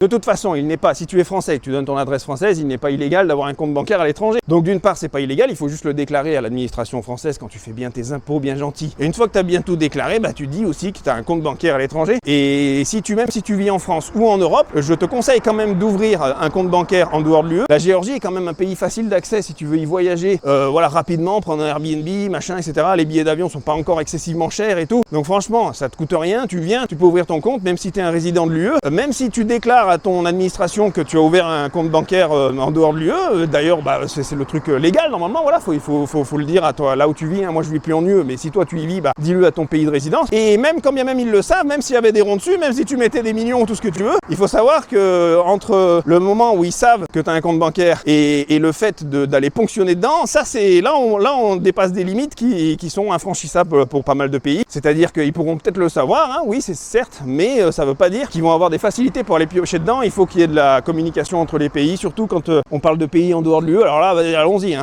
De toute façon, il n'est pas, si tu es français et que tu donnes ton adresse française, il n'est pas illégal d'avoir un compte bancaire à l'étranger. Donc d'une part, c'est pas illégal, il faut juste le déclarer à l'administration française quand tu fais bien tes impôts, bien gentil. Et une fois que tu as bien tout déclaré, bah tu dis aussi que tu as un compte bancaire à l'étranger. Et même si tu vis en France ou en Europe, je te conseille quand même d'ouvrir un compte bancaire en dehors de l'UE. La Géorgie est quand même un pays facile d'accès si tu veux y voyager, voilà, rapidement, prendre un Airbnb, machin, etc. Les billets d'avion sont pas encore excessivement chers et tout. Donc franchement, ça te coûte rien, tu viens, tu peux ouvrir ton compte, même si tu es un résident de l'UE, même si tu déclares à ton administration que tu as ouvert un compte bancaire en dehors de l'UE. D'ailleurs, bah, c'est le truc légal normalement, voilà, il faut le dire à toi, là où tu vis, hein. Moi je vis plus en UE, mais si toi tu y vis, bah, dis-le à ton pays de résidence. Et même quand bien même ils le savent, même s'il y avait des ronds dessus, même si tu mettais des millions ou tout ce que tu veux, il faut savoir que entre le moment où ils savent que tu as un compte bancaire et le fait d'aller ponctionner dedans, ça c'est là on dépasse des limites qui sont infranchissables pour pas mal de pays. C'est-à-dire qu'ils pourront peut-être le savoir, hein, oui c'est certes, mais ça veut pas dire qu'ils vont avoir des facilités pour aller piocher dedans. Il faut qu'il y ait de la communication entre les pays, surtout quand on parle de pays en dehors de l'UE. Alors là, allons-y, hein.